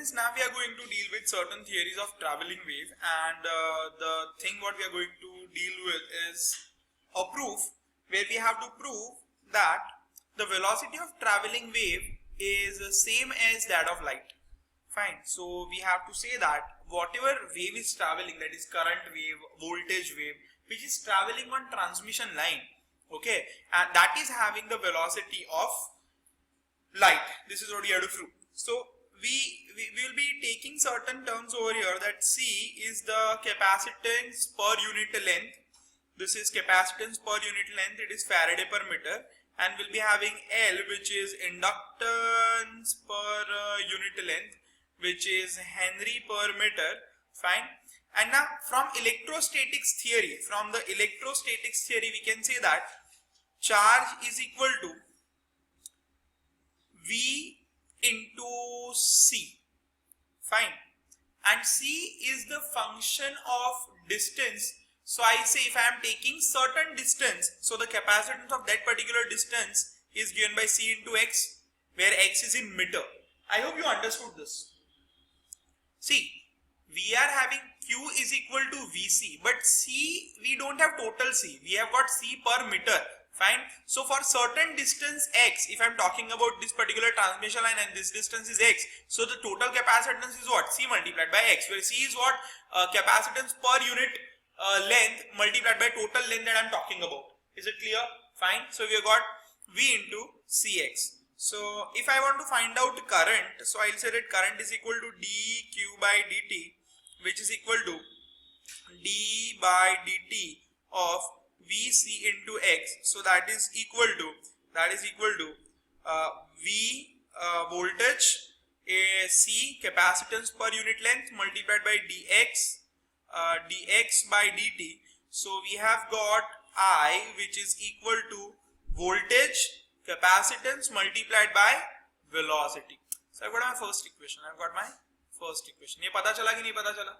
students, now we are going to deal with certain theories of traveling wave, and the thing what we are going to deal with is a proof where we have to prove that the velocity of traveling wave is the same as that of light. Fine. So we have to say that whatever wave is traveling, that is current wave, voltage wave, which is traveling on transmission line, okay, and that is having the velocity of light. This is what we have to prove. So we will be taking certain terms over here, that C is the capacitance per unit length. This is capacitance per unit length, it is Faraday per meter, and we'll be having L, which is inductance per unit length, which is Henry per meter. Fine. And now from electrostatics theory, we can say that charge is equal to V into C. Fine. And C is the function of distance. So I say if I am taking certain distance, so the capacitance of that particular distance is given by C into X, where X is in meter. I hope you understood this. See, we are having Q is equal to VC, but C, we don't have total C. We have got C per meter. Fine. So for certain distance X, if I am talking about this particular transmission line and this distance is X, so the total capacitance is what? C multiplied by X, where C is what? Capacitance per unit length multiplied by total length that I am talking about. Is it clear? Fine. So we have got V into Cx. So if I want to find out current, so I'll say that current is equal to dq by dt, which is equal to d by dt of Vc into X. So that is equal to V voltage, C capacitance per unit length multiplied by dx by dt. So we have got I, which is equal to voltage capacitance multiplied by velocity. So I've got my first equation. ये पता चला कि नहीं पता चला?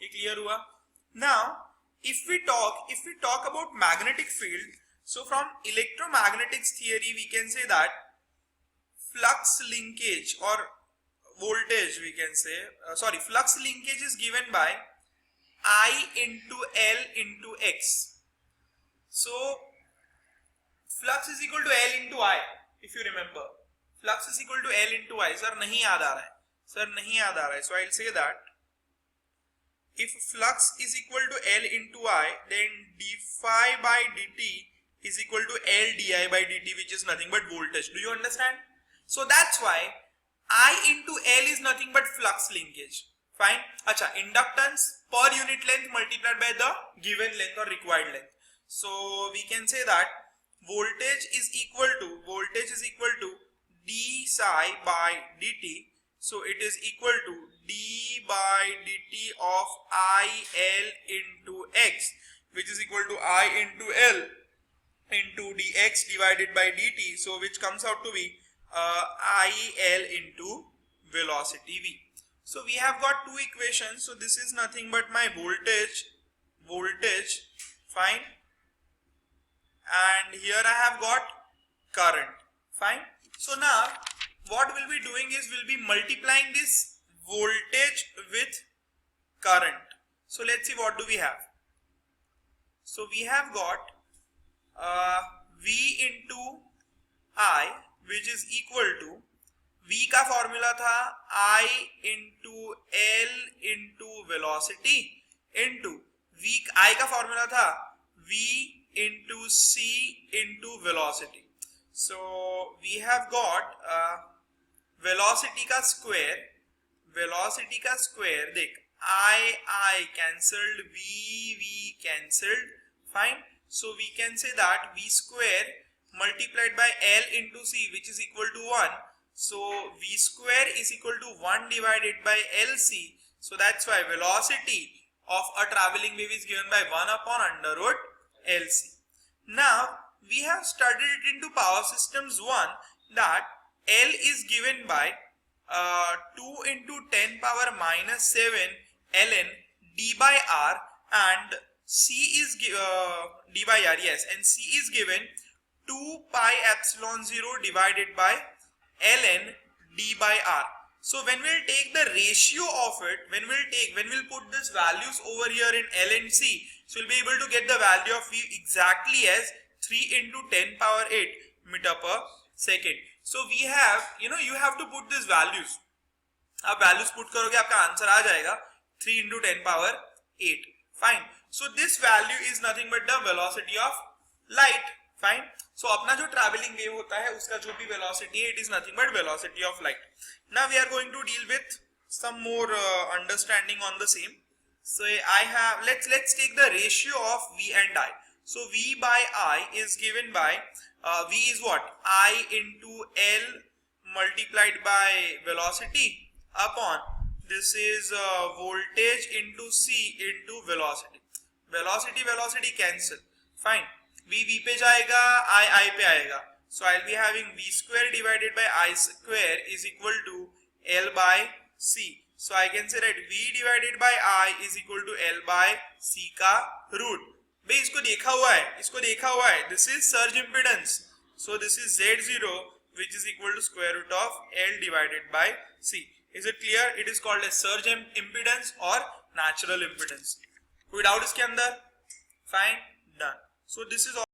ये clear हुआ? Now if we talk about magnetic field, so from electromagnetics theory we can say that flux linkage or voltage, we can say flux linkage is given by I into L into X. So flux is equal to L into I, if you remember. Flux is equal to L into I. Sir नहीं याद आ रहा है. So I'll say that if flux is equal to L into I, then d phi by dt is equal to L di by dt, which is nothing but voltage. Do you understand? So that's why I into L is nothing but flux linkage. Fine. Acha, inductance per unit length multiplied by the given length or required length. So we can say that voltage is equal to d psi by dt. So it is equal to d by dt of IL into X, which is equal to I into L into dx divided by dt. So which comes out to be IL into velocity V. So we have got two equations. So this is nothing but my voltage, fine, and here I have got current, fine. So now what we'll be doing is we'll be multiplying this voltage with current. So let's see what do we have. So we have got V into I, which is equal to V का formula था I into L into velocity into I का formula था V into C into velocity. So we have got velocity का square, देख I cancelled, V cancelled, fine. So we can say that V square multiplied by L into C, which is equal to 1. So V square is equal to 1 divided by LC. So that's why velocity of a traveling wave is given by 1 upon under root LC. Now we have studied it into power systems 1, that L is given by 2 into 10 power minus 7 ln d by r, and C is d by r, yes, and C is given 2 pi epsilon 0 divided by ln d by r. So when we'll take the ratio of it, when we'll put this values over here in L and C, so we'll be able to get the value of V exactly as 3 into 10 power 8 meter per second. So we have, you have to put these values. आप values put करोगे आपका answer आ जाएगा 3 into 10 power 8. Fine. So this value is nothing but the velocity of light. Fine. So अपना जो traveling wave होता है उसका जो भी velocity है, it is nothing but velocity of light. Now we are going to deal with some more understanding on the same. So let's take the ratio of V and I. So V by I is given by V is what? I into L multiplied by velocity upon this is voltage into C into velocity. Velocity cancel. Fine. V पे जाएगा, I पे आएगा. So I'll be having V square divided by I square is equal to L by C. So I can say that V divided by I is equal to L by C का root. भाई इसको देखा हुआ है. This is surge impedance. So this is Z0 which is equal to square root of L divided by C. Is it clear? It is called as surge impedance or natural impedance. कोई doubt इसके अंदर? Fine, done. So this is all.